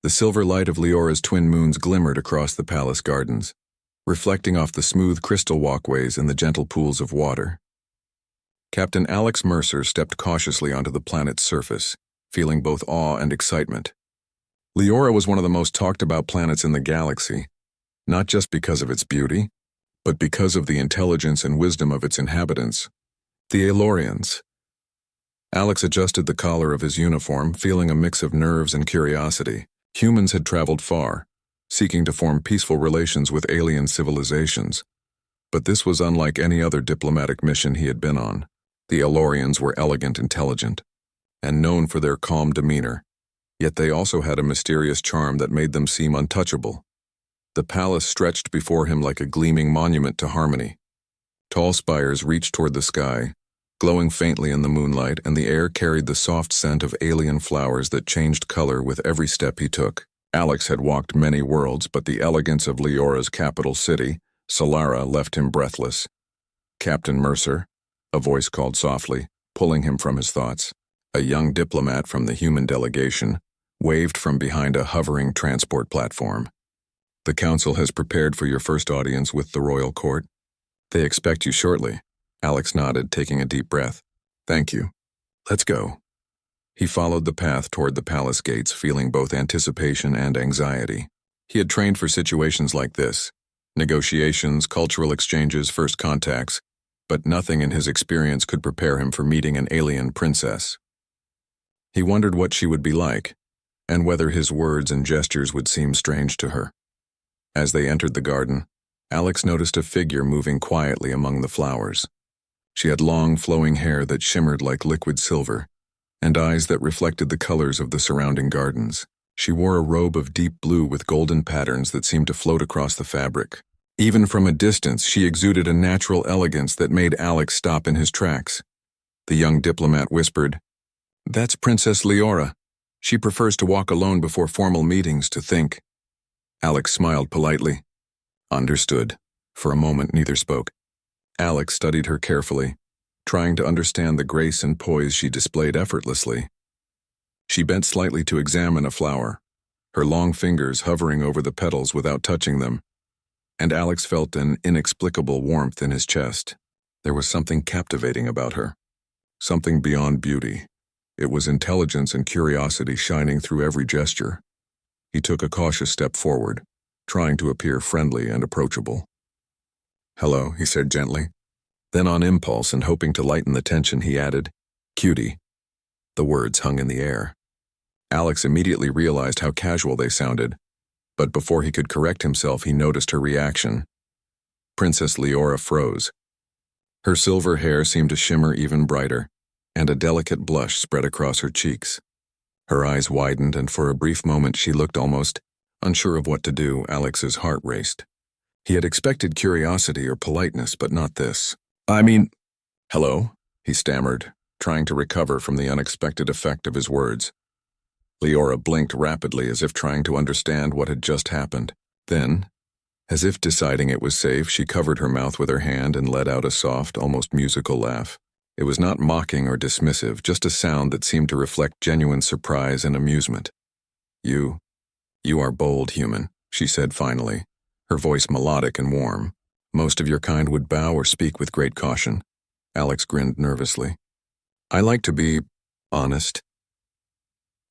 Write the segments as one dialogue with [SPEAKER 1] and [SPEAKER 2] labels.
[SPEAKER 1] The silver light of Lyora's twin moons glimmered across the palace gardens, reflecting off the smooth crystal walkways and the gentle pools of water. Captain Alex Mercer stepped cautiously onto the planet's surface, feeling both awe and excitement. Lyra was one of the most talked-about planets in the galaxy, not just because of its beauty, but because of the intelligence and wisdom of its inhabitants, the Aelorians. Alex adjusted the collar of his uniform, feeling a mix of nerves and curiosity. Humans had traveled far, seeking to form peaceful relations with alien civilizations. But this was unlike any other diplomatic mission he had been on. The Aelorians were elegant, intelligent, and known for their calm demeanor, yet they also had a mysterious charm that made them seem untouchable. The palace stretched before him like a gleaming monument to harmony. Tall spires reached toward the sky, glowing faintly in the moonlight, and the air carried the soft scent of alien flowers that changed color with every step he took. Alex had walked many worlds, but the elegance of Lyora's capital city, Solara, left him breathless. "Captain Mercer," a voice called softly, pulling him from his thoughts. A young diplomat from the human delegation waved from behind a hovering transport platform. "The council has prepared for your first audience with the royal court. They expect you shortly." Alex nodded, taking a deep breath. "Thank you. Let's go." He followed the path toward the palace gates, feeling both anticipation and anxiety. He had trained for situations like this: negotiations, cultural exchanges, first contacts, but nothing in his experience could prepare him for meeting an alien princess. He wondered what she would be like, and whether his words and gestures would seem strange to her. As they entered the garden, Alex noticed a figure moving quietly among the flowers. She had long, flowing hair that shimmered like liquid silver, and eyes that reflected the colors of the surrounding gardens. She wore a robe of deep blue with golden patterns that seemed to float across the fabric. Even from a distance, she exuded a natural elegance that made Alex stop in his tracks. The young diplomat whispered, "That's Princess Lyra. She prefers to walk alone before formal meetings to think." Alex smiled politely. "Understood." For a moment, neither spoke. Alex studied her carefully, trying to understand the grace and poise she displayed effortlessly. She bent slightly to examine a flower, her long fingers hovering over the petals without touching them, and Alex felt an inexplicable warmth in his chest. There was something captivating about her, something beyond beauty. It was intelligence and curiosity shining through every gesture. He took a cautious step forward, trying to appear friendly and approachable. "Hello," he said gently. Then on impulse and hoping to lighten the tension, he added, "Cutie." The words hung in the air. Alex immediately realized how casual they sounded, but before he could correct himself, he noticed her reaction. Princess Lyra froze. Her silver hair seemed to shimmer even brighter, and a delicate blush spread across her cheeks. Her eyes widened, and for a brief moment she looked almost unsure of what to do. Alex's heart raced. He had expected curiosity or politeness, but not this. "Hello," he stammered, trying to recover from the unexpected effect of his words. Lyra blinked rapidly as if trying to understand what had just happened. Then, as if deciding it was safe, she covered her mouth with her hand and let out a soft, almost musical laugh. It was not mocking or dismissive, just a sound that seemed to reflect genuine surprise and amusement. You are bold, human," she said finally, her voice melodic and warm. "Most of your kind would bow or speak with great caution." Alex grinned nervously. "I like to be honest."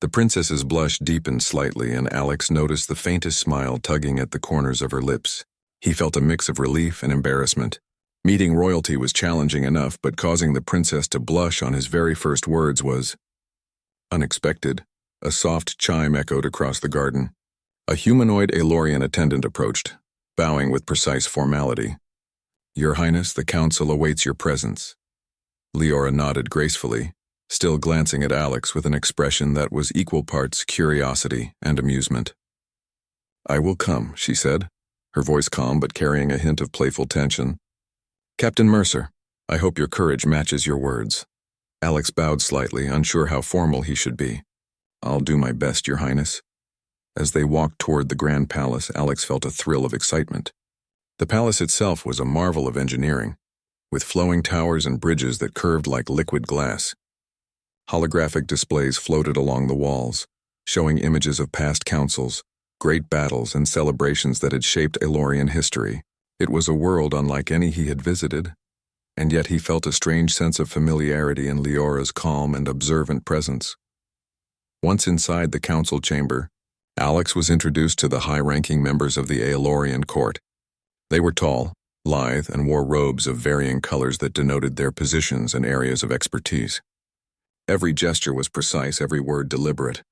[SPEAKER 1] The princess's blush deepened slightly, and Alex noticed the faintest smile tugging at the corners of her lips. He felt a mix of relief and embarrassment. Meeting royalty was challenging enough, but causing the princess to blush on his very first words was unexpected. A soft chime echoed across the garden. A humanoid Aelorian attendant approached, bowing with precise formality. "Your Highness, the council awaits your presence." Lyra nodded gracefully, still glancing at Alex with an expression that was equal parts curiosity and amusement. "I will come," she said, her voice calm but carrying a hint of playful tension. "Captain Mercer, I hope your courage matches your words." Alex bowed slightly, unsure how formal he should be. "I'll do my best, Your Highness." As they walked toward the Grand Palace, Alex felt a thrill of excitement. The palace itself was a marvel of engineering, with flowing towers and bridges that curved like liquid glass. Holographic displays floated along the walls, showing images of past councils, great battles, and celebrations that had shaped Elorian history. It was a world unlike any he had visited, and yet he felt a strange sense of familiarity in Lyra's calm and observant presence. Once inside the council chamber, Alex was introduced to the high-ranking members of the Elorian court. They were tall, lithe, and wore robes of varying colors that denoted their positions and areas of expertise. Every gesture was precise, every word deliberate.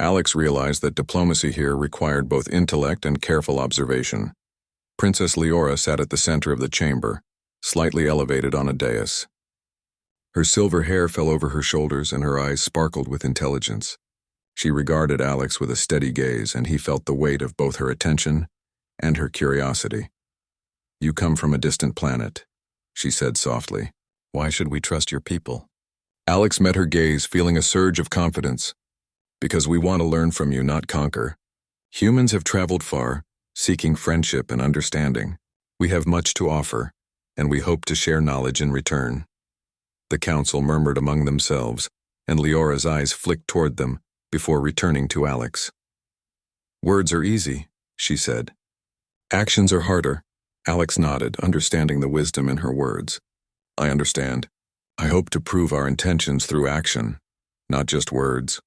[SPEAKER 1] Alex realized that diplomacy here required both intellect and careful observation. Princess Lyra sat at the center of the chamber, slightly elevated on a dais. Her silver hair fell over her shoulders and her eyes sparkled with intelligence. She regarded Alex with a steady gaze, and he felt the weight of both her attention and her curiosity. "You come from a distant planet," she said softly. "Why should we trust your people?" Alex met her gaze, feeling a surge of confidence. "Because we want to learn from you, not conquer. Humans have traveled far, seeking friendship and understanding. We have much to offer, and we hope to share knowledge in return." The council murmured among themselves, and Lyra's eyes flicked toward them before returning to Alex. "Words are easy," she said. "Actions are harder." Alex nodded, understanding the wisdom in her words. "I understand. I hope to prove our intentions through action, not just words."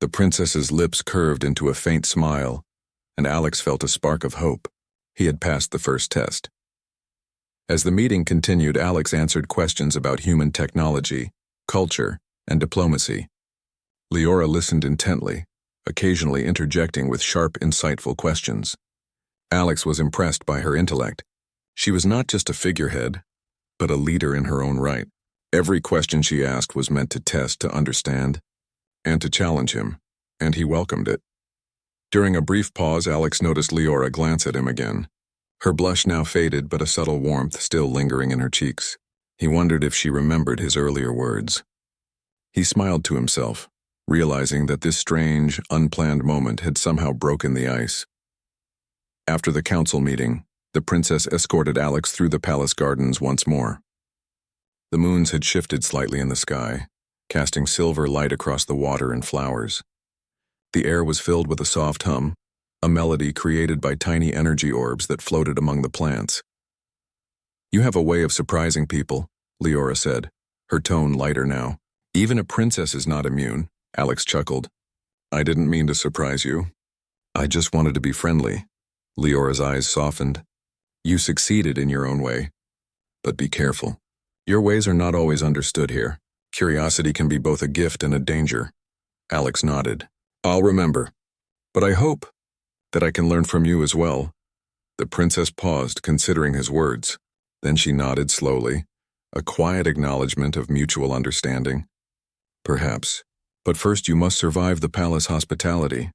[SPEAKER 1] The princess's lips curved into a faint smile, and Alex felt a spark of hope. He had passed the first test. As the meeting continued, Alex answered questions about human technology, culture, and diplomacy. Lyra listened intently, occasionally interjecting with sharp, insightful questions. Alex was impressed by her intellect. She was not just a figurehead, but a leader in her own right. Every question she asked was meant to test, to understand, and to challenge him, and he welcomed it. During a brief pause, Alex noticed Lyra glance at him again. Her blush now faded, but a subtle warmth still lingering in her cheeks. He wondered if she remembered his earlier words. He smiled to himself, realizing that this strange, unplanned moment had somehow broken the ice. After the council meeting, the princess escorted Alex through the palace gardens once more. The moons had shifted slightly in the sky, casting silver light across the water and flowers. The air was filled with a soft hum, a melody created by tiny energy orbs that floated among the plants. "You have a way of surprising people," Lyra said, her tone lighter now. "Even a princess is not immune," Alex chuckled. "I didn't mean to surprise you. I just wanted to be friendly." Lyra's eyes softened. "You succeeded in your own way. But be careful. Your ways are not always understood here. Curiosity can be both a gift and a danger." Alex nodded. "I'll remember. But I hope that I can learn from you as well." The princess paused, considering his words. Then she nodded slowly, a quiet acknowledgement of mutual understanding. "Perhaps. But first you must survive the palace hospitality."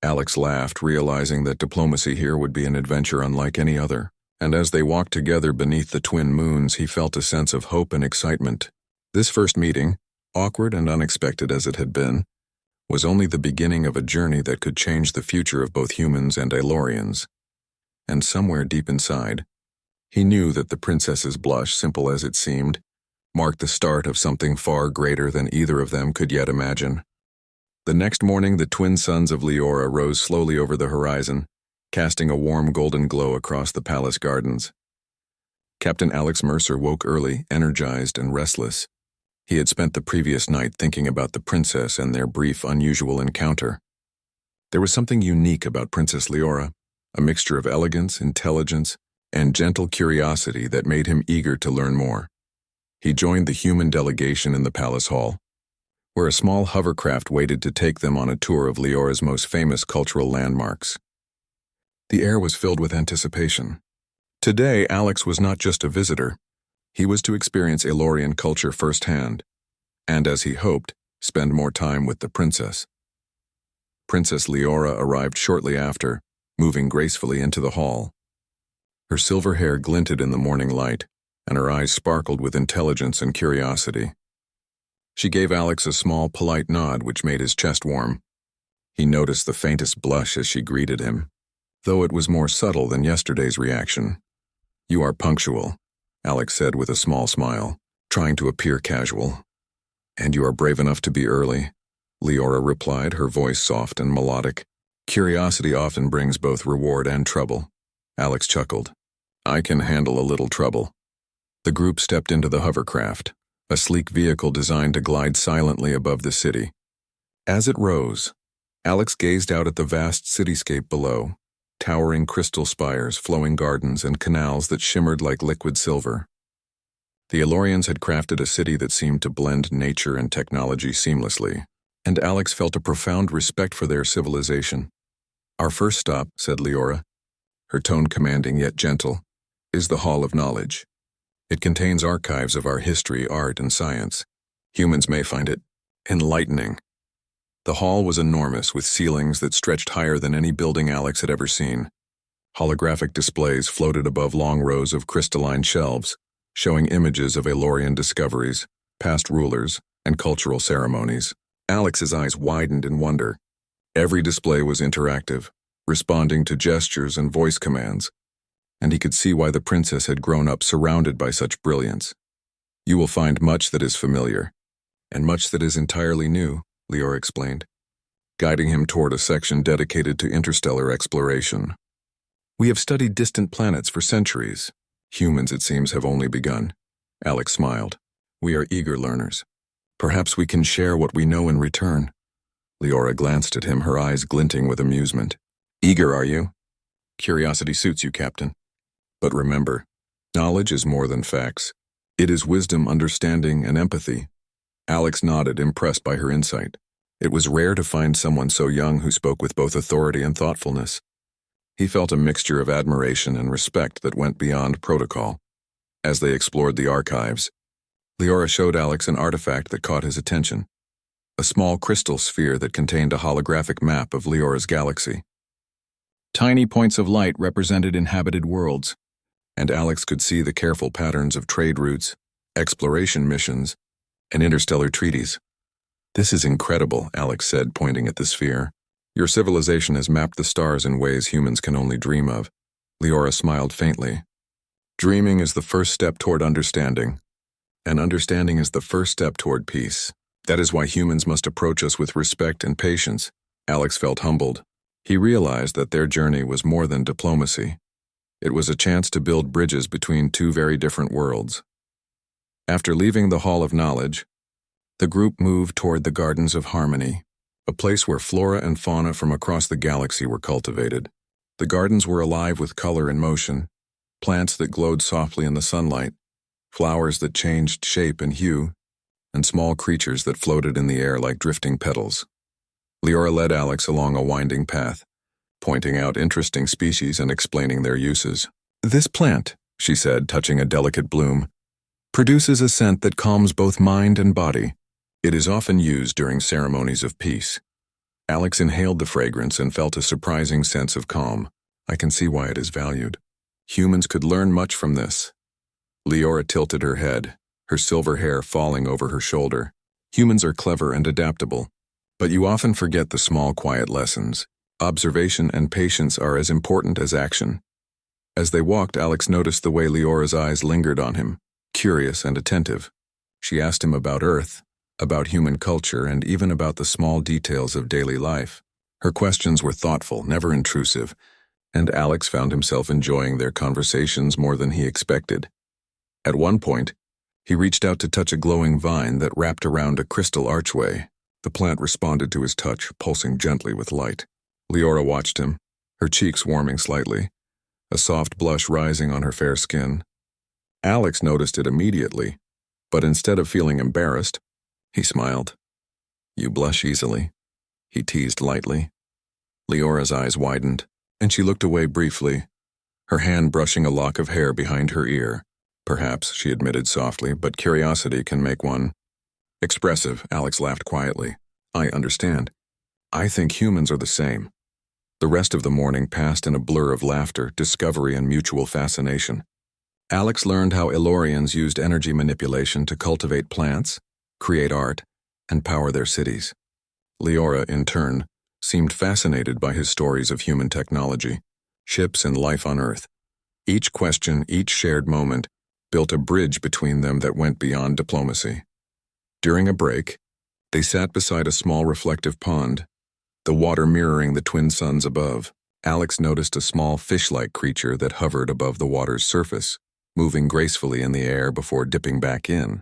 [SPEAKER 1] Alex laughed, realizing that diplomacy here would be an adventure unlike any other. And as they walked together beneath the twin moons, he felt a sense of hope and excitement. This first meeting, awkward and unexpected as it had been, was only the beginning of a journey that could change the future of both humans and Elorians. And somewhere deep inside, he knew that the princess's blush, simple as it seemed, marked the start of something far greater than either of them could yet imagine. The next morning, the twin suns of Lyra rose slowly over the horizon, casting a warm golden glow across the palace gardens. Captain Alex Mercer woke early, energized and restless. He had spent the previous night thinking about the princess and their brief, unusual encounter. There was something unique about Princess Lyra, a mixture of elegance, intelligence, and gentle curiosity that made him eager to learn more. He joined the human delegation in the palace hall, where a small hovercraft waited to take them on a tour of Lyra's most famous cultural landmarks. The air was filled with anticipation. Today, Alex was not just a visitor. He was to experience Elorian culture firsthand, and as he hoped, spend more time with the princess. Princess Lyra arrived shortly after, moving gracefully into the hall. Her silver hair glinted in the morning light, and her eyes sparkled with intelligence and curiosity. She gave Alex a small, polite nod which made his chest warm. He noticed the faintest blush as she greeted him, though it was more subtle than yesterday's reaction. "You are punctual," Alex said with a small smile, trying to appear casual. "And you are brave enough to be early," Lyra replied, her voice soft and melodic. Curiosity often brings both reward and trouble. Alex chuckled. I can handle a little trouble. The group stepped into the hovercraft, a sleek vehicle designed to glide silently above the city. As it rose, Alex gazed out at the vast cityscape below, towering crystal spires, flowing gardens, and canals that shimmered like liquid silver. The Elorians had crafted a city that seemed to blend nature and technology seamlessly, and Alex felt a profound respect for their civilization. Our first stop, said Lyra, her tone commanding yet gentle, is the Hall of Knowledge. It contains archives of our history, art, and science. Humans may find it enlightening. The hall was enormous, with ceilings that stretched higher than any building Alex had ever seen. Holographic displays floated above long rows of crystalline shelves, showing images of Elorian discoveries, past rulers, and cultural ceremonies. Alex's eyes widened in wonder. Every display was interactive, responding to gestures and voice commands, and he could see why the princess had grown up surrounded by such brilliance. You will find much that is familiar, and much that is entirely new, Lyra explained, guiding him toward a section dedicated to interstellar exploration. We have studied distant planets for centuries. Humans, it seems, have only begun. Alex smiled. We are eager learners. Perhaps we can share what we know in return. Lyra glanced at him, her eyes glinting with amusement. Eager, are you? Curiosity suits you, Captain. But remember, knowledge is more than facts. It is wisdom, understanding, and empathy. Alex nodded, impressed by her insight. It was rare to find someone so young who spoke with both authority and thoughtfulness. He felt a mixture of admiration and respect that went beyond protocol. As they explored the archives, Lyra showed Alex an artifact that caught his attention. A small crystal sphere that contained a holographic map of Lyra's galaxy. Tiny points of light represented inhabited worlds, and Alex could see the careful patterns of trade routes, exploration missions, and interstellar treaties. This is incredible, Alex said, pointing at the sphere. Your civilization has mapped the stars in ways humans can only dream of. Lyra smiled faintly. Dreaming is the first step toward understanding, and understanding is the first step toward peace. That is why humans must approach us with respect and patience. Alex felt humbled. He realized that their journey was more than diplomacy. It was a chance to build bridges between two very different worlds. After leaving the Hall of Knowledge, the group moved toward the Gardens of Harmony, a place where flora and fauna from across the galaxy were cultivated. The gardens were alive with color and motion, plants that glowed softly in the sunlight, flowers that changed shape and hue, and small creatures that floated in the air like drifting petals. Lyra led Alex along a winding path, pointing out interesting species and explaining their uses. This plant, she said, touching a delicate bloom, produces a scent that calms both mind and body. It is often used during ceremonies of peace. Alex inhaled the fragrance and felt a surprising sense of calm. I can see why it is valued. Humans could learn much from this. Lyra tilted her head, her silver hair falling over her shoulder. Humans are clever and adaptable, but you often forget the small, quiet lessons. Observation and patience are as important as action. As they walked, Alex noticed the way Lyra's eyes lingered on him, curious and attentive. She asked him about Earth, about human culture, and even about the small details of daily life. Her questions were thoughtful, never intrusive, and Alex found himself enjoying their conversations more than he expected. At one point, he reached out to touch a glowing vine that wrapped around a crystal archway. The plant responded to his touch, pulsing gently with light. Lyra watched him, her cheeks warming slightly, a soft blush rising on her fair skin. Alex noticed it immediately, but instead of feeling embarrassed, he smiled. You blush easily, he teased lightly. Lyra's eyes widened, and she looked away briefly, her hand brushing a lock of hair behind her ear. Perhaps, she admitted softly, but curiosity can make one expressive. Alex laughed quietly. I understand. I think humans are the same. The rest of the morning passed in a blur of laughter, discovery, and mutual fascination. Alex learned how Elorians used energy manipulation to cultivate plants, create art, and power their cities. Lyra, in turn, seemed fascinated by his stories of human technology, ships, and life on Earth. Each question, each shared moment, built a bridge between them that went beyond diplomacy. During a break, They sat beside a small reflective pond, the water mirroring the twin suns above. Alex noticed a small fish-like creature that hovered above the water's surface, moving gracefully in the air before dipping back in.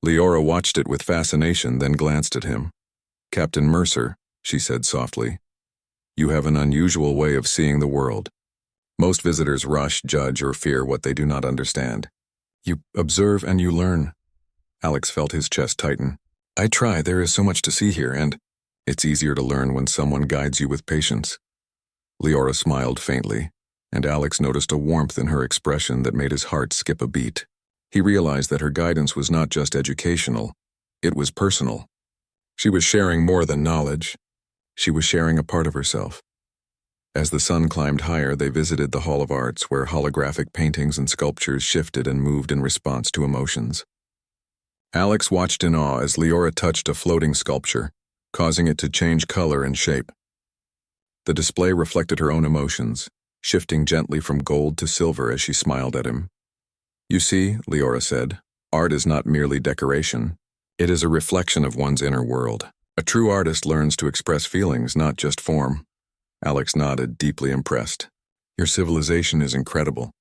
[SPEAKER 1] Lyra watched it with fascination, then glanced at him. "Captain Mercer," she said softly, "you have an unusual way of seeing the world. Most visitors rush, judge, or fear what they do not understand. You observe and you learn." Alex felt his chest tighten. "I try. There is so much to see here, and it's easier to learn when someone guides you with patience." Lyra smiled faintly, and Alex noticed a warmth in her expression that made his heart skip a beat. He realized that her guidance was not just educational, it was personal. She was sharing more than knowledge. She was sharing a part of herself. As the sun climbed higher, they visited the Hall of Arts, where holographic paintings and sculptures shifted and moved in response to emotions. Alex watched in awe as Lyra touched a floating sculpture, causing it to change color and shape. The display reflected her own emotions, shifting gently from gold to silver as she smiled at him. "You see," Lyra said, "art is not merely decoration. It is a reflection of one's inner world. A true artist learns to express feelings, not just form." Alex nodded, deeply impressed. "Your civilization is incredible.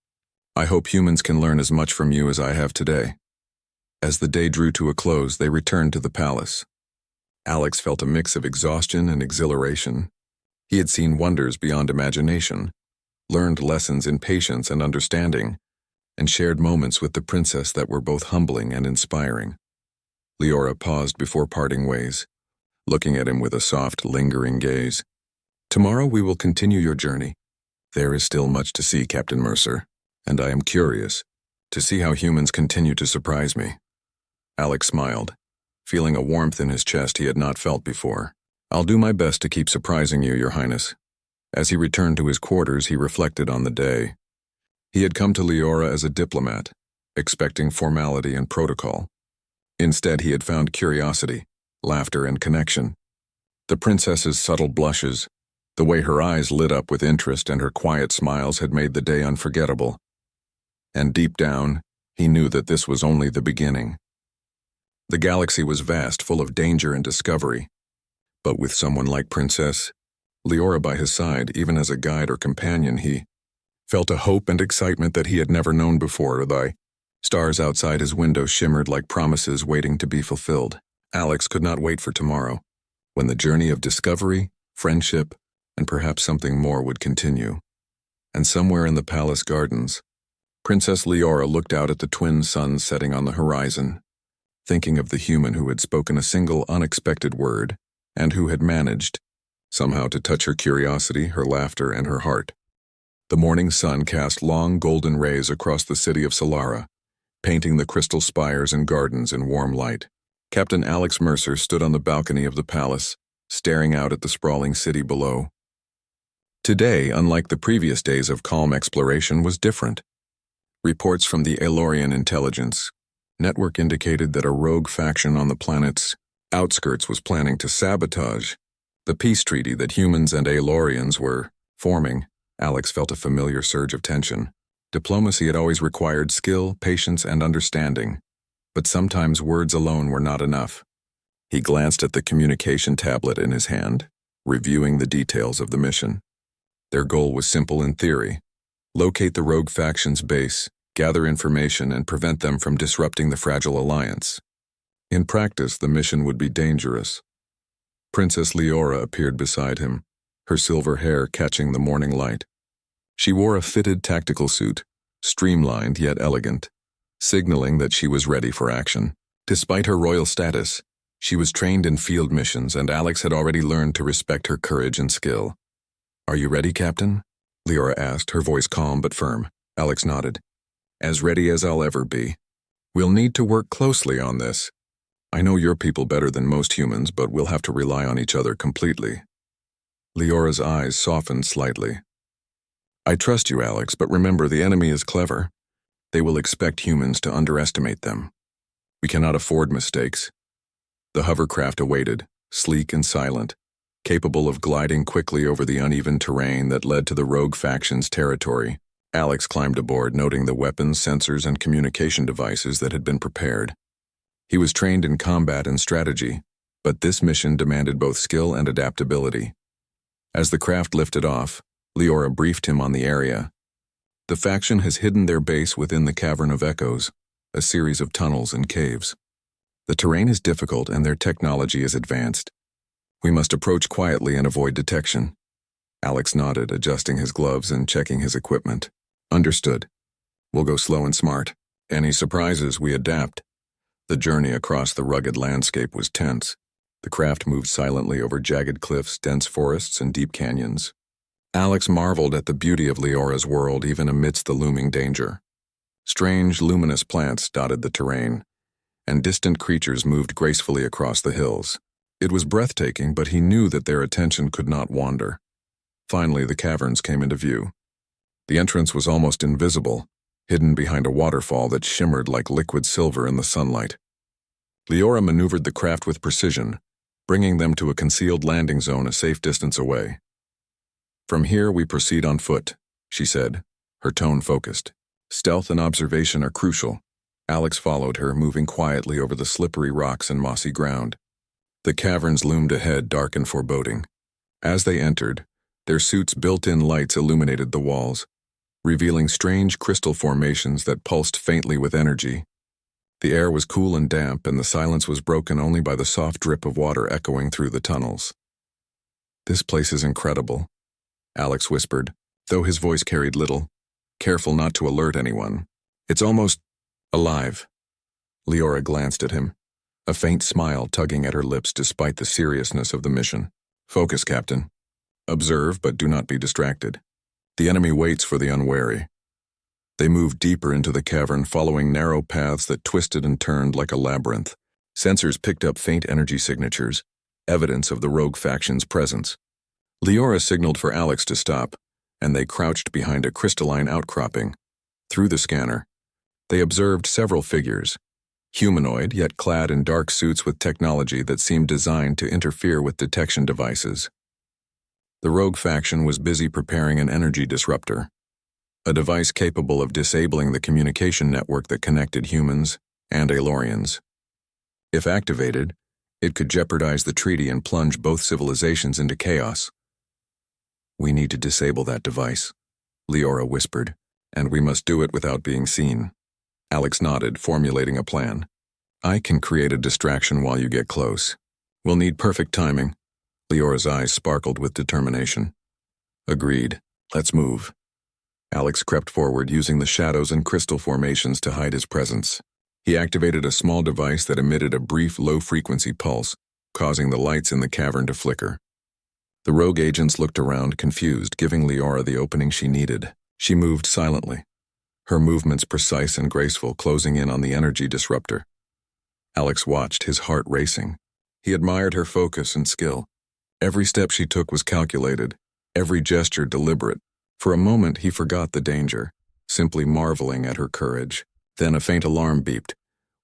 [SPEAKER 1] I hope humans can learn as much from you as I have today." As the day drew to a close, they returned to the palace. Alex felt a mix of exhaustion and exhilaration. He had seen wonders beyond imagination, learned lessons in patience and understanding, and shared moments with the princess that were both humbling and inspiring. Lyra paused before parting ways, looking at him with a soft, lingering gaze. "Tomorrow we will continue your journey. There is still much to see, Captain Mercer, and I am curious to see how humans continue to surprise me." Alex smiled, feeling a warmth in his chest he had not felt before. "I'll do my best to keep surprising you, Your Highness." As he returned to his quarters, he reflected on the day. He had come to Lyra as a diplomat, expecting formality and protocol. Instead, he had found curiosity, laughter, and connection. The princess's subtle blushes, the way her eyes lit up with interest, and her quiet smiles had made the day unforgettable. And deep down, he knew that this was only the beginning. The galaxy was vast, full of danger and discovery. But with someone like Princess Lyra by his side, even as a guide or companion, he felt a hope and excitement that he had never known before. The stars outside his window shimmered like promises waiting to be fulfilled. Alex could not wait for tomorrow, when the journey of discovery, friendship, and perhaps something more would continue. And somewhere in the palace gardens, Princess Lyra looked out at the twin suns setting on the horizon, thinking of the human who had spoken a single unexpected word, and who had managed, somehow, to touch her curiosity, her laughter, and her heart. The morning sun cast long golden rays across the city of Solara, painting the crystal spires and gardens in warm light. Captain Alex Mercer stood on the balcony of the palace, staring out at the sprawling city below. Today, unlike the previous days of calm exploration, was different. Reports from the Aelorian intelligence network indicated that a rogue faction on the planet's outskirts was planning to sabotage the peace treaty that humans and Aelorians were forming. Alex felt a familiar surge of tension. Diplomacy had always required skill, patience, and understanding, but sometimes words alone were not enough. He glanced at the communication tablet in his hand, reviewing the details of the mission. Their goal was simple in theory: locate the rogue faction's base, gather information, and prevent them from disrupting the fragile alliance. In practice, the mission would be dangerous. Princess Lyra appeared beside him, her silver hair catching the morning light. She wore a fitted tactical suit, streamlined yet elegant, signaling that she was ready for action. Despite her royal status, she was trained in field missions, and Alex had already learned to respect her courage and skill. "Are you ready, Captain?" Lyra asked, her voice calm but firm. Alex nodded. "As ready as I'll ever be. We'll need to work closely on this. I know your people better than most humans, but we'll have to rely on each other completely." Lyra's eyes softened slightly. "I trust you, Alex, but remember, the enemy is clever. They will expect humans to underestimate them. We cannot afford mistakes." The hovercraft awaited, sleek and silent, capable of gliding quickly over the uneven terrain that led to the rogue faction's territory. Alex climbed aboard, noting the weapons, sensors, and communication devices that had been prepared. He was trained in combat and strategy, But this mission demanded both skill and adaptability. As the craft lifted off, Lyra briefed him on the area. The faction has hidden their base within the Cavern of Echoes, a series of tunnels and caves. The terrain is difficult and their technology is advanced. We must approach quietly and avoid detection. Alex nodded, adjusting his gloves and checking his equipment. Understood. We'll go slow and smart. Any surprises, we adapt. The journey across the rugged landscape was tense. The craft moved silently over jagged cliffs, dense forests, and deep canyons. Alex marveled at the beauty of Lyra's world even amidst the looming danger. Strange, luminous plants dotted the terrain, and distant creatures moved gracefully across the hills. It was breathtaking, but he knew that their attention could not wander. Finally, the caverns came into view. The entrance was almost invisible, hidden behind a waterfall that shimmered like liquid silver in the sunlight. Lyra maneuvered the craft with precision, bringing them to a concealed landing zone a safe distance away. "From here we proceed on foot," she said, her tone focused. "Stealth and observation are crucial." Alex followed her, moving quietly over the slippery rocks and mossy ground. The caverns loomed ahead, dark and foreboding. As they entered, their suits' built-in lights illuminated the walls, revealing strange crystal formations that pulsed faintly with energy. The air was cool and damp, and the silence was broken only by the soft drip of water echoing through the tunnels. "This place is incredible," Alex whispered, though his voice carried little, careful not to alert anyone. "It's almost alive." Lyra glanced at him, a faint smile tugging at her lips despite the seriousness of the mission. "Focus, Captain. Observe, but do not be distracted. The enemy waits for the unwary." They moved deeper into the cavern, following narrow paths that twisted and turned like a labyrinth. Sensors picked up faint energy signatures, evidence of the rogue faction's presence. Lyra signaled for Alex to stop, and they crouched behind a crystalline outcropping. Through the scanner, they observed several figures, humanoid yet clad in dark suits with technology that seemed designed to interfere with detection devices. The rogue faction was busy preparing an energy disruptor, a device capable of disabling the communication network that connected humans and Alorians. If activated, it could jeopardize the treaty and plunge both civilizations into chaos. "We need to disable that device," Lyra whispered, "and we must do it without being seen." Alex nodded, formulating a plan. "I can create a distraction while you get close. We'll need perfect timing." Lyra's eyes sparkled with determination. "Agreed. Let's move." Alex crept forward, using the shadows and crystal formations to hide his presence. He activated a small device that emitted a brief low-frequency pulse, causing the lights in the cavern to flicker. The rogue agents looked around, confused, giving Lyra the opening she needed. She moved silently, her movements precise and graceful, closing in on the energy disruptor. Alex watched, his heart racing. He admired her focus and skill. Every step she took was calculated, every gesture deliberate. For a moment, he forgot the danger, simply marveling at her courage. Then a faint alarm beeped.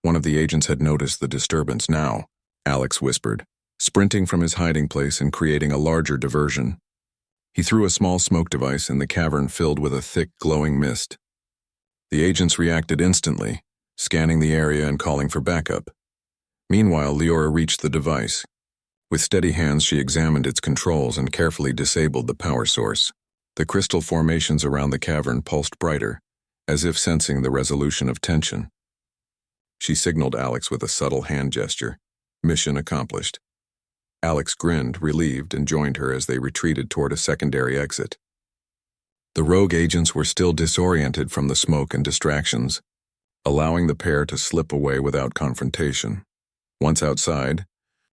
[SPEAKER 1] One of the agents had noticed the disturbance. "Now," Alex whispered, sprinting from his hiding place and creating a larger diversion. He threw a small smoke device in the cavern filled with a thick, glowing mist. The agents reacted instantly, scanning the area and calling for backup. Meanwhile, Lyra reached the device. With steady hands, she examined its controls and carefully disabled the power source. The crystal formations around the cavern pulsed brighter, as if sensing the resolution of tension. She signaled Alex with a subtle hand gesture. Mission accomplished. Alex grinned, relieved, and joined her as they retreated toward a secondary exit. The rogue agents were still disoriented from the smoke and distractions, allowing the pair to slip away without confrontation. Once outside,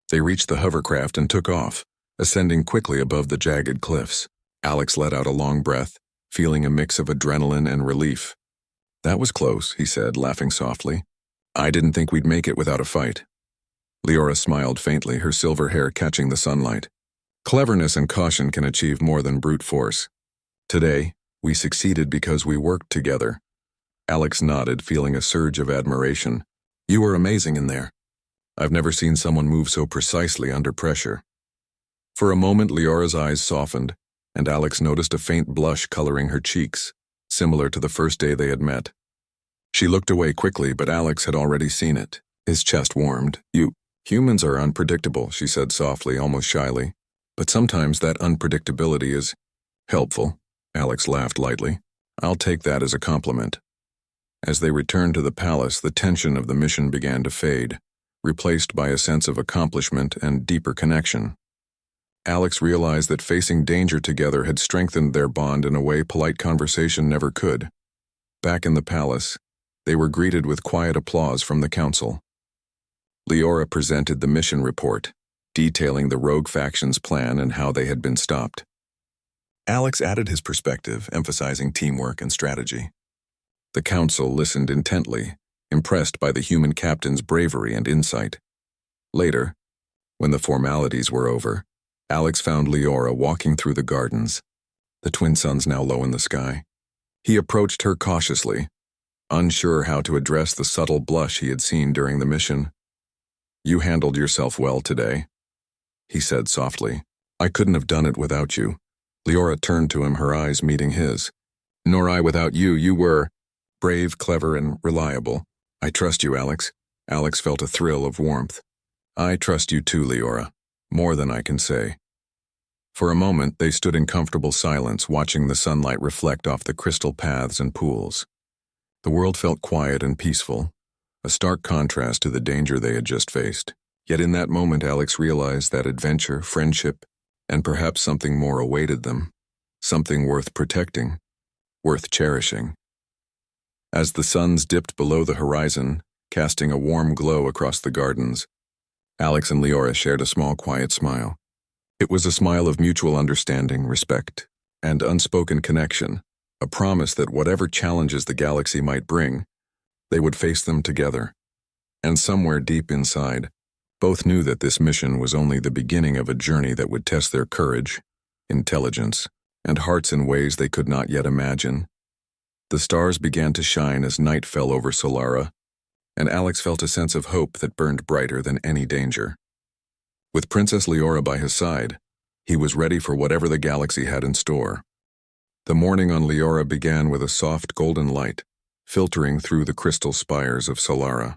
[SPEAKER 1] they reached the hovercraft and took off, ascending quickly above the jagged cliffs. Alex let out a long breath, feeling a mix of adrenaline and relief. "That was close," he said, laughing softly. "I didn't think we'd make it without a fight." Lyra smiled faintly, her silver hair catching the sunlight. "Cleverness and caution can achieve more than brute force. Today, we succeeded because we worked together." Alex nodded, feeling a surge of admiration. "You were amazing in there. I've never seen someone move so precisely under pressure." For a moment, Lyra's eyes softened, and Alex noticed a faint blush coloring her cheeks, similar to the first day they had met. She looked away quickly, but Alex had already seen it. His chest warmed. Humans are unpredictable, she said softly, almost shyly. But sometimes that unpredictability is helpful. Alex laughed lightly. I'll take that as a compliment. As they returned to the palace, the tension of the mission began to fade, replaced by a sense of accomplishment and deeper connection. Alex realized that facing danger together had strengthened their bond in a way polite conversation never could. Back in the palace, they were greeted with quiet applause from the council. Lyra presented the mission report, detailing the rogue faction's plan and how they had been stopped. Alex added his perspective, emphasizing teamwork and strategy. The council listened intently, impressed by the human captain's bravery and insight. Later, when the formalities were over, Alex found Lyra walking through the gardens, the twin suns now low in the sky. He approached her cautiously, unsure how to address the subtle blush he had seen during the mission. You handled yourself well today, he said softly. I couldn't have done it without you. Lyra turned to him, her eyes meeting his. Nor I without you. You were brave, clever, and reliable. I trust you, Alex. Alex felt a thrill of warmth. I trust you too, Lyra. More than I can say. For a moment, they stood in comfortable silence, watching the sunlight reflect off the crystal paths and pools. The world felt quiet and peaceful, a stark contrast to the danger they had just faced. Yet in that moment, Alex realized that adventure, friendship, and perhaps something more awaited them, something worth protecting, worth cherishing. As the suns dipped below the horizon, casting a warm glow across the gardens, Alex and Lyra shared a small, quiet smile. It was a smile of mutual understanding, respect, and unspoken connection, a promise that whatever challenges the galaxy might bring, they would face them together. And somewhere deep inside, both knew that this mission was only the beginning of a journey that would test their courage, intelligence, and hearts in ways they could not yet imagine. The stars began to shine as night fell over Solara, and Alex felt a sense of hope that burned brighter than any danger. With Princess Lyra by his side, he was ready for whatever the galaxy had in store. The morning on Lyra began with a soft golden light, filtering through the crystal spires of Solara.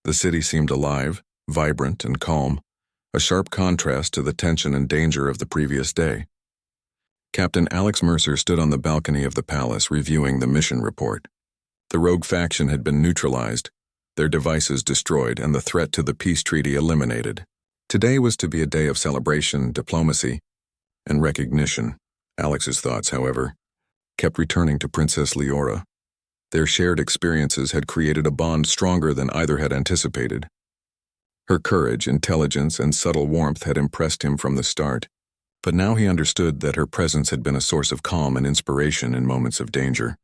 [SPEAKER 1] The city seemed alive, vibrant, and calm, a sharp contrast to the tension and danger of the previous day. Captain Alex Mercer stood on the balcony of the palace reviewing the mission report. The rogue faction had been neutralized, their devices destroyed, and the threat to the peace treaty eliminated. Today was to be a day of celebration, diplomacy, and recognition. Alex's thoughts, however, kept returning to Princess Lyra. Their shared experiences had created a bond stronger than either had anticipated. Her courage, intelligence, and subtle warmth had impressed him from the start, but now he understood that her presence had been a source of calm and inspiration in moments of danger.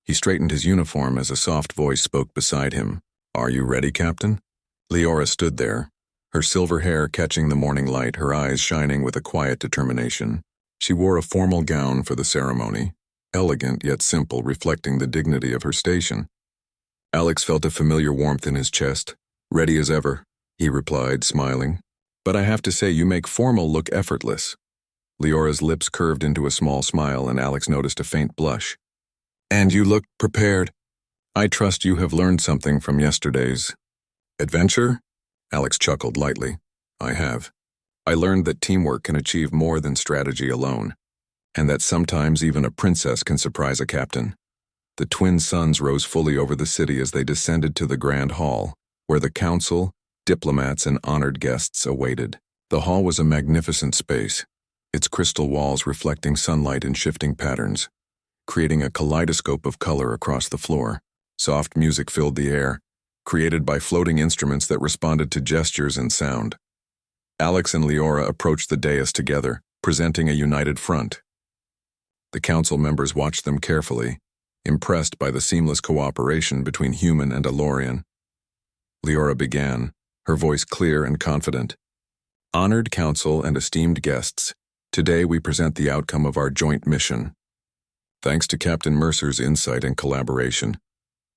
[SPEAKER 1] He straightened his uniform as a soft voice spoke beside him. Are you ready, Captain? Lyra stood there, her silver hair catching the morning light, her eyes shining with a quiet determination. She wore a formal gown for the ceremony, elegant yet simple, reflecting the dignity of her station. Alex felt a familiar warmth in his chest. Ready as ever, he replied, smiling. But I have to say, you make formal look effortless. Lyra's lips curved into a small smile, and Alex noticed a faint blush. And you look prepared. I trust you have learned something from yesterday's adventure? Alex chuckled lightly. I have. I learned that teamwork can achieve more than strategy alone, and that sometimes even a princess can surprise a captain. The twin suns rose fully over the city as they descended to the grand hall, where the council, diplomats, and honored guests awaited. The hall was a magnificent space, its crystal walls reflecting sunlight in shifting patterns, creating a kaleidoscope of color across the floor. Soft music filled the air, created by floating instruments that responded to gestures and sound. Alex and Lyra approached the dais together, presenting a united front. The council members watched them carefully, impressed by the seamless cooperation between human and Elorian. Lyra began, her voice clear and confident. Honored council and esteemed guests, today we present the outcome of our joint mission. Thanks to Captain Mercer's insight and collaboration,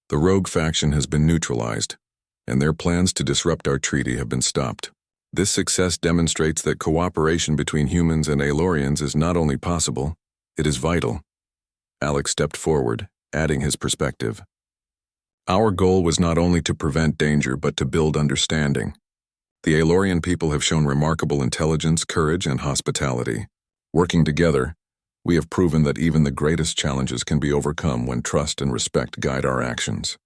[SPEAKER 1] the rogue faction has been neutralized, and their plans to disrupt our treaty have been stopped. This success demonstrates that cooperation between humans and Elorians is not only possible, it is vital. Alex stepped forward, adding his perspective. Our goal was not only to prevent danger but to build understanding. The Aelorian people have shown remarkable intelligence, courage, and hospitality. Working together, we have proven that even the greatest challenges can be overcome when trust and respect guide our actions."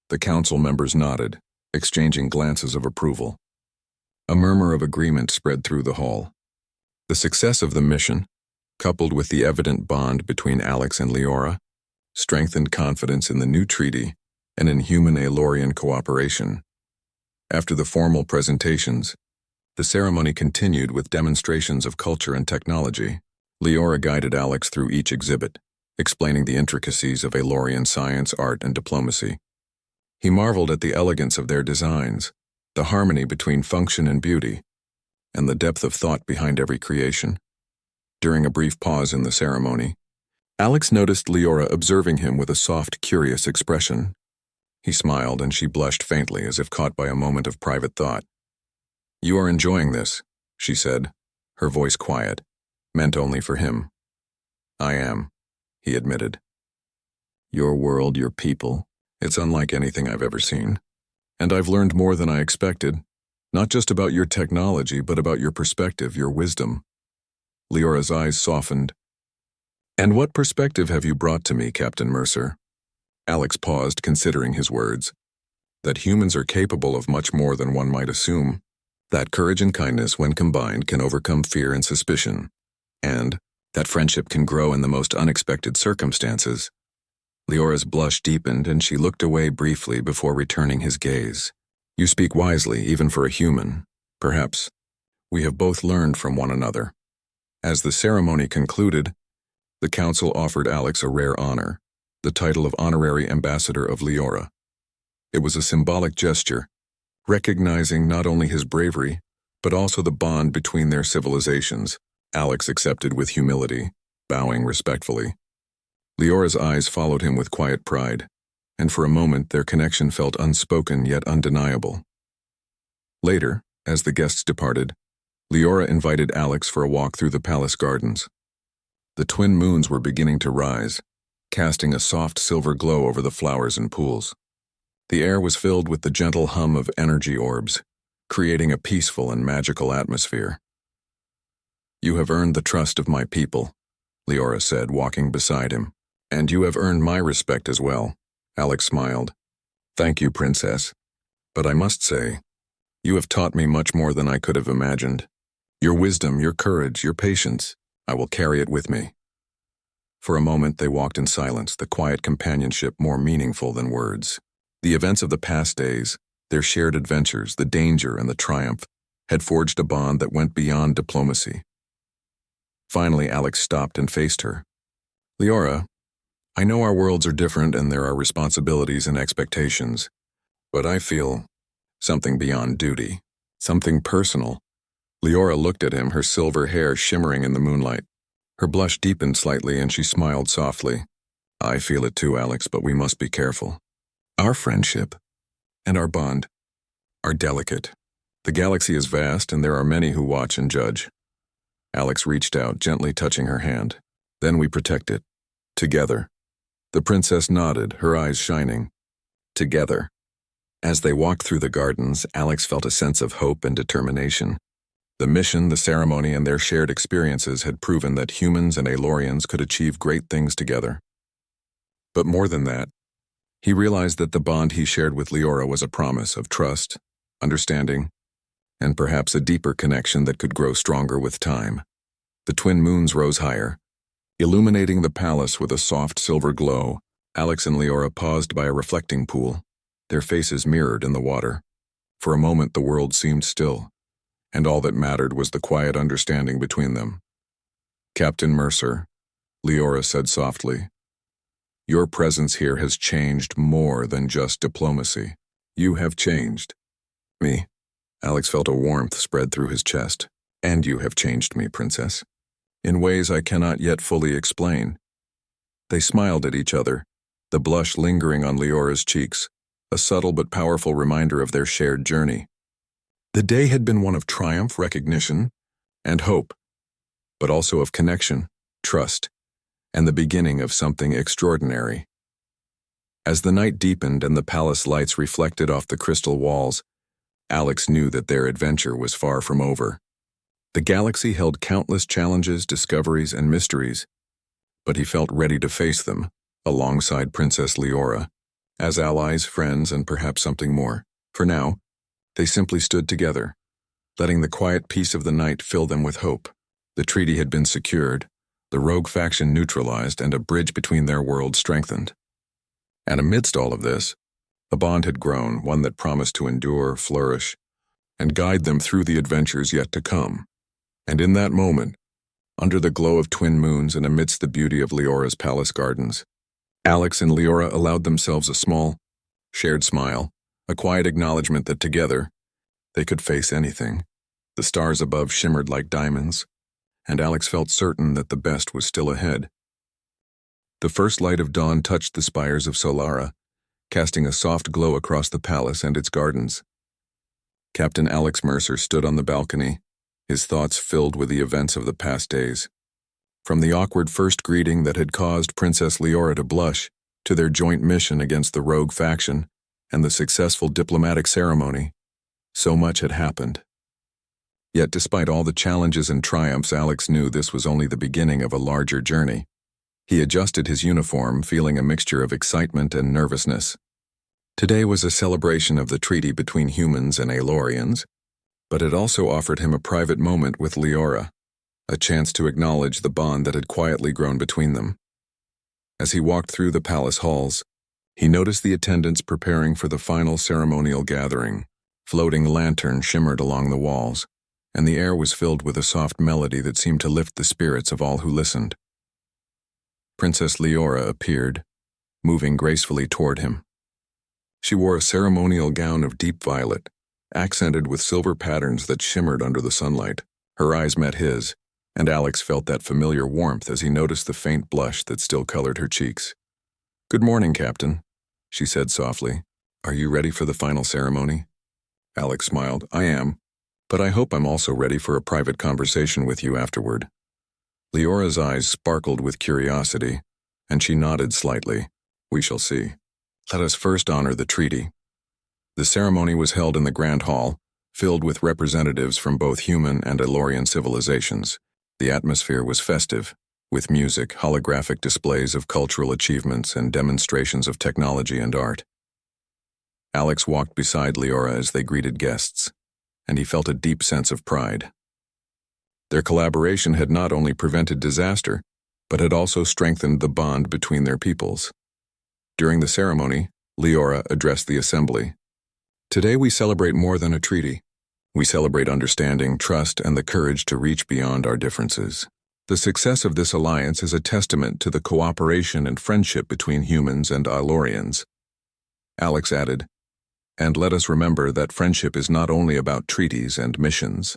[SPEAKER 1] The council members nodded, exchanging glances of approval. A murmur of agreement spread through the hall. The success of the mission, coupled with the evident bond between Alex and Lyra, strengthened confidence in the new treaty and in human-Aelorian cooperation. After the formal presentations, the ceremony continued with demonstrations of culture and technology. Lyra guided Alex through each exhibit, explaining the intricacies of Aelorian science, art, and diplomacy. He marveled at the elegance of their designs, the harmony between function and beauty, and the depth of thought behind every creation. During a brief pause in the ceremony, Alex noticed Lyra observing him with a soft, curious expression. He smiled and she blushed faintly as if caught by a moment of private thought. "You are enjoying this," she said, her voice quiet, meant only for him. "I am," he admitted. "Your world, your people, it's unlike anything I've ever seen. And I've learned more than I expected, not just about your technology, but about your perspective, your wisdom." Lyra's eyes softened. "And what perspective have you brought to me, Captain Mercer?" Alex paused, considering his words. That humans are capable of much more than one might assume. That courage and kindness, when combined, can overcome fear and suspicion. And that friendship can grow in the most unexpected circumstances. Lyra's blush deepened and she looked away briefly before returning his gaze. "You speak wisely, even for a human. Perhaps we have both learned from one another." As the ceremony concluded, the council offered Alex a rare honor, the title of Honorary Ambassador of Lyra. It was a symbolic gesture, recognizing not only his bravery, but also the bond between their civilizations. Alex accepted with humility, bowing respectfully. Lyra's eyes followed him with quiet pride, and for a moment their connection felt unspoken yet undeniable. Later, as the guests departed, Lyra invited Alex for a walk through the palace gardens. The twin moons were beginning to rise, casting a soft silver glow over the flowers and pools. The air was filled with the gentle hum of energy orbs, creating a peaceful and magical atmosphere. "You have earned the trust of my people," Lyra said, walking beside him. "And you have earned my respect as well," Alex smiled. "Thank you, Princess. But I must say, you have taught me much more than I could have imagined. Your wisdom, your courage, your patience, I will carry it with me." For a moment they walked in silence, the quiet companionship more meaningful than words. The events of the past days, their shared adventures, the danger and the triumph, had forged a bond that went beyond diplomacy. Finally, Alex stopped and faced her. "Lyra, I know our worlds are different and there are responsibilities and expectations, but I feel something beyond duty, something personal." Lyra looked at him, her silver hair shimmering in the moonlight. Her blush deepened slightly and she smiled softly. "I feel it too, Alex, but we must be careful. Our friendship and our bond are delicate. The galaxy is vast and there are many who watch and judge." Alex reached out, gently touching her hand. "Then we protect it. Together." The princess nodded, her eyes shining. Together. As they walked through the gardens, Alex felt a sense of hope and determination. The mission, the ceremony, and their shared experiences had proven that humans and Aelorians could achieve great things together. But more than that, he realized that the bond he shared with Lyra was a promise of trust, understanding, and perhaps a deeper connection that could grow stronger with time. The twin moons rose higher, illuminating the palace with a soft silver glow. Alex and Lyra paused by a reflecting pool, their faces mirrored in the water. For a moment the world seemed still, and all that mattered was the quiet understanding between them. "Captain Mercer," Lyra said softly, "your presence here has changed more than just diplomacy. You have changed me." Alex felt a warmth spread through his chest. "And you have changed me, Princess, in ways I cannot yet fully explain." They smiled at each other, the blush lingering on Lyra's cheeks, a subtle but powerful reminder of their shared journey. The day had been one of triumph, recognition, and hope, but also of connection, trust, and the beginning of something extraordinary. As the night deepened and the palace lights reflected off the crystal walls, Alex knew that their adventure was far from over. The galaxy held countless challenges, discoveries, and mysteries, but he felt ready to face them, alongside Princess Lyra, as allies, friends, and perhaps something more. For now, they simply stood together, letting the quiet peace of the night fill them with hope. The treaty had been secured, the rogue faction neutralized, and a bridge between their worlds strengthened. And amidst all of this, a bond had grown, one that promised to endure, flourish, and guide them through the adventures yet to come. And in that moment, under the glow of twin moons and amidst the beauty of Lyra's palace gardens, Alex and Lyra allowed themselves a small, shared smile, a quiet acknowledgement that together, they could face anything. The stars above shimmered like diamonds, and Alex felt certain that the best was still ahead. The first light of dawn touched the spires of Solara, casting a soft glow across the palace and its gardens. Captain Alex Mercer stood on the balcony, his thoughts filled with the events of the past days. From the awkward first greeting that had caused Princess Lyra to blush, to their joint mission against the rogue faction, and the successful diplomatic ceremony, so much had happened. Yet despite all the challenges and triumphs, Alex knew this was only the beginning of a larger journey. He adjusted his uniform, feeling a mixture of excitement and nervousness. Today was a celebration of the treaty between humans and Alorians, but it also offered him a private moment with Lyra, a chance to acknowledge the bond that had quietly grown between them. As he walked through the palace halls, he noticed the attendants preparing for the final ceremonial gathering. Floating lanterns shimmered along the walls, and the air was filled with a soft melody that seemed to lift the spirits of all who listened. Princess Lyra appeared, moving gracefully toward him. She wore a ceremonial gown of deep violet, accented with silver patterns that shimmered under the sunlight. Her eyes met his, and Alex felt that familiar warmth as he noticed the faint blush that still colored her cheeks. "Good morning, Captain," she said softly. "Are you ready for the final ceremony?" Alex smiled. "I am, but I hope I'm also ready for a private conversation with you afterward." Lyra's eyes sparkled with curiosity, and she nodded slightly. "We shall see. Let us first honor the treaty." The ceremony was held in the Grand Hall, filled with representatives from both human and Alorian civilizations. The atmosphere was festive, with music, holographic displays of cultural achievements, and demonstrations of technology and art. Alex walked beside Lyra as they greeted guests, and he felt a deep sense of pride. Their collaboration had not only prevented disaster, but had also strengthened the bond between their peoples. During the ceremony, Lyra addressed the assembly. "Today we celebrate more than a treaty. We celebrate understanding, trust, and the courage to reach beyond our differences. The success of this alliance is a testament to the cooperation and friendship between humans and Alorians." Alex added, "And let us remember that friendship is not only about treaties and missions.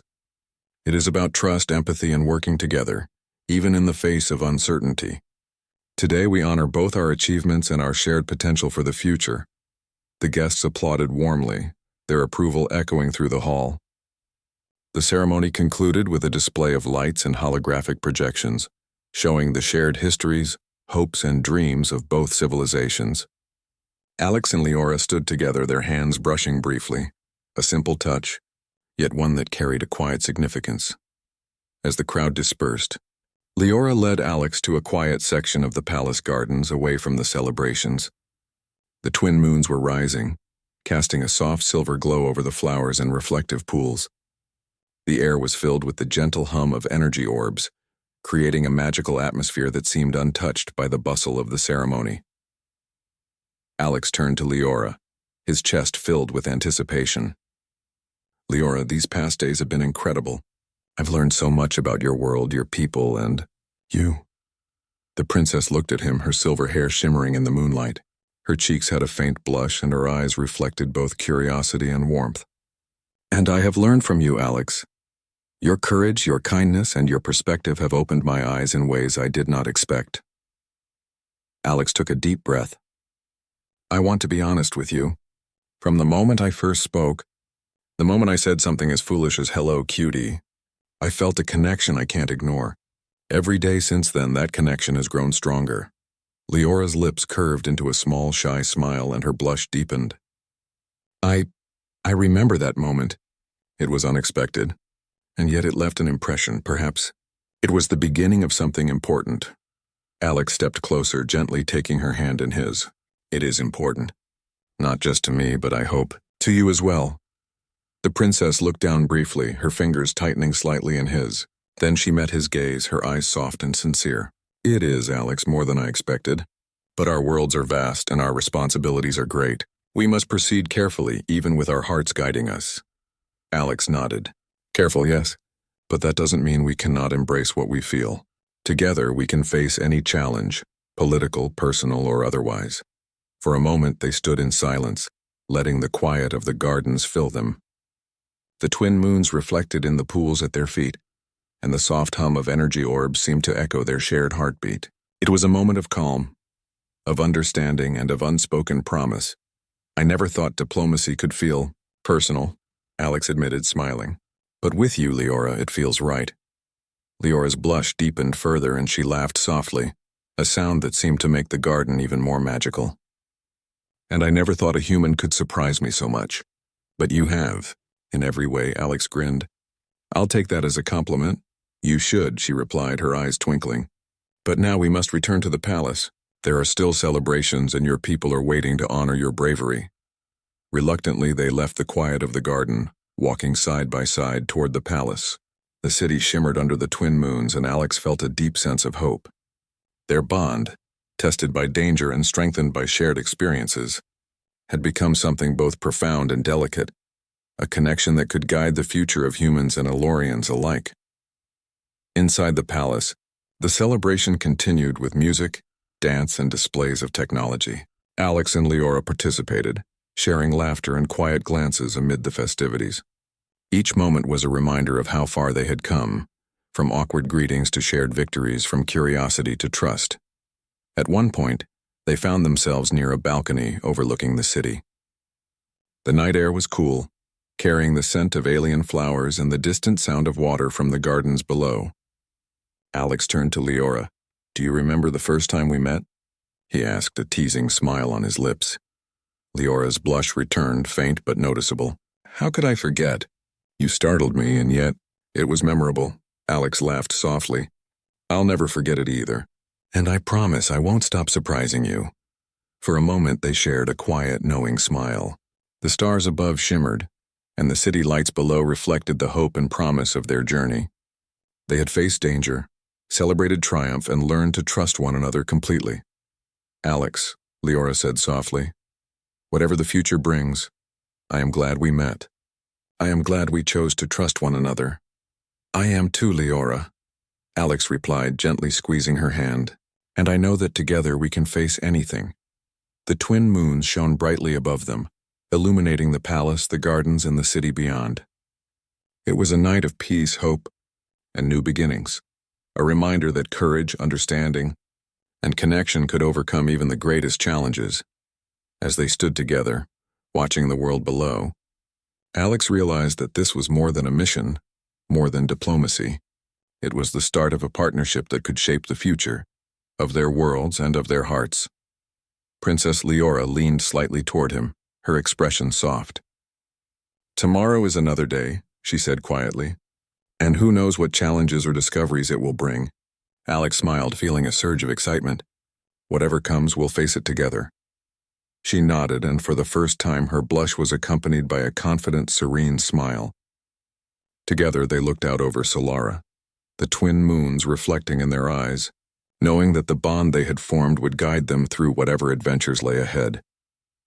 [SPEAKER 1] It is about trust, empathy, and working together, even in the face of uncertainty. Today we honor both our achievements and our shared potential for the future." The guests applauded warmly, their approval echoing through the hall. The ceremony concluded with a display of lights and holographic projections, showing the shared histories, hopes, and dreams of both civilizations. Alex and Lyra stood together, their hands brushing briefly, a simple touch, yet one that carried a quiet significance. As the crowd dispersed, Lyra led Alex to a quiet section of the palace gardens away from the celebrations. The twin moons were rising, casting a soft silver glow over the flowers and reflective pools. The air was filled with the gentle hum of energy orbs, creating a magical atmosphere that seemed untouched by the bustle of the ceremony. Alex turned to Lyra, his chest filled with anticipation. "Lyra, these past days have been incredible. I've learned so much about your world, your people, and you." The princess looked at him, her silver hair shimmering in the moonlight. Her cheeks had a faint blush, and her eyes reflected both curiosity and warmth. "And I have learned from you, Alex. Your courage, your kindness, and your perspective have opened my eyes in ways I did not expect." Alex took a deep breath. "I want to be honest with you. From the moment I first spoke, the moment I said something as foolish as 'hello, cutie,' I felt a connection I can't ignore. Every day since then, that connection has grown stronger." Lyra's lips curved into a small, shy smile, and her blush deepened. I remember that moment. It was unexpected, and yet it left an impression, perhaps. It was the beginning of something important. Alex stepped closer, gently taking her hand in his. It is important. Not just to me, but I hope to you as well. The princess looked down briefly, her fingers tightening slightly in his. Then she met his gaze, her eyes soft and sincere. It is, Alex, more than I expected. But our worlds are vast and our responsibilities are great. We must proceed carefully, even with our hearts guiding us. Alex nodded. Careful, yes. But that doesn't mean we cannot embrace what we feel. Together, we can face any challenge, political, personal, or otherwise. For a moment, they stood in silence, letting the quiet of the gardens fill them. The twin moons reflected in the pools at their feet, and the soft hum of energy orbs seemed to echo their shared heartbeat. It was a moment of calm, of understanding, and of unspoken promise. I never thought diplomacy could feel personal, Alex admitted, smiling. But with you, Lyra, it feels right. Lyora's blush deepened further and she laughed softly, a sound that seemed to make the garden even more magical. And I never thought a human could surprise me so much. But you have, in every way, Alex grinned. I'll take that as a compliment. You should, she replied, her eyes twinkling. But now we must return to the palace. There are still celebrations and your people are waiting to honor your bravery. Reluctantly, they left the quiet of the garden, walking side by side toward the palace. The city shimmered under the twin moons and Alex felt a deep sense of hope. Their bond, tested by danger and strengthened by shared experiences, had become something both profound and delicate, a connection that could guide the future of humans and Elorians alike. Inside the palace, the celebration continued with music, dance, and displays of technology. Alex and Lyra participated, sharing laughter and quiet glances amid the festivities. Each moment was a reminder of how far they had come, from awkward greetings to shared victories, from curiosity to trust. At one point, they found themselves near a balcony overlooking the city. The night air was cool, carrying the scent of alien flowers and the distant sound of water from the gardens below. Alex turned to Lyra. Do you remember the first time we met? He asked, a teasing smile on his lips. Lyora's blush returned, faint but noticeable. How could I forget? You startled me, and yet it was memorable. Alex laughed softly. I'll never forget it either. And I promise I won't stop surprising you. For a moment they shared a quiet, knowing smile. The stars above shimmered, and the city lights below reflected the hope and promise of their journey. They had faced danger, celebrated triumph, and learned to trust one another completely. Alex, Lyra said softly, whatever the future brings, I am glad we met. I am glad we chose to trust one another. I am too, Lyra, Alex replied, gently squeezing her hand. And I know that together we can face anything. The twin moons shone brightly above them, illuminating the palace, the gardens, and the city beyond. It was a night of peace, hope, and new beginnings, a reminder that courage, understanding, and connection could overcome even the greatest challenges. As they stood together, watching the world below, Alex realized that this was more than a mission, more than diplomacy. It was the start of a partnership that could shape the future, of their worlds and of their hearts. Princess Lyra leaned slightly toward him, her expression soft. Tomorrow is another day, she said quietly, and who knows what challenges or discoveries it will bring. Alex smiled, feeling a surge of excitement. Whatever comes, we'll face it together. She nodded, and for the first time her blush was accompanied by a confident, serene smile. Together they looked out over Solara, the twin moons reflecting in their eyes, knowing that the bond they had formed would guide them through whatever adventures lay ahead.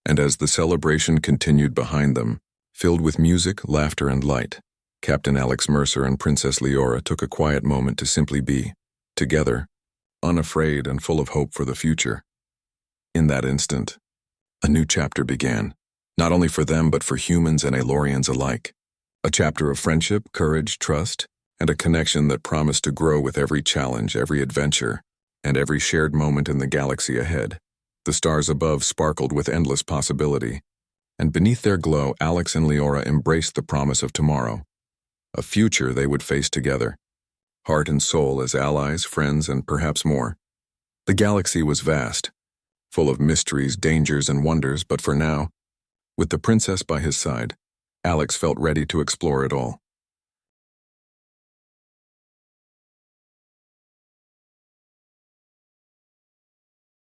[SPEAKER 1] And as the celebration continued behind them, filled with music, laughter, and light, Captain Alex Mercer and Princess Lyra took a quiet moment to simply be, together, unafraid and full of hope for the future. In that instant, a new chapter began, not only for them but for humans and Elorians alike. A chapter of friendship, courage, trust, and a connection that promised to grow with every challenge, every adventure, and every shared moment in the galaxy ahead. The stars above sparkled with endless possibility, and beneath their glow, Alex and Lyra embraced the promise of tomorrow, a future they would face together, heart and soul as allies, friends, and perhaps more. The galaxy was vast, full of mysteries, dangers, and wonders, but for now, with the princess by his side, Alex felt ready to explore it all.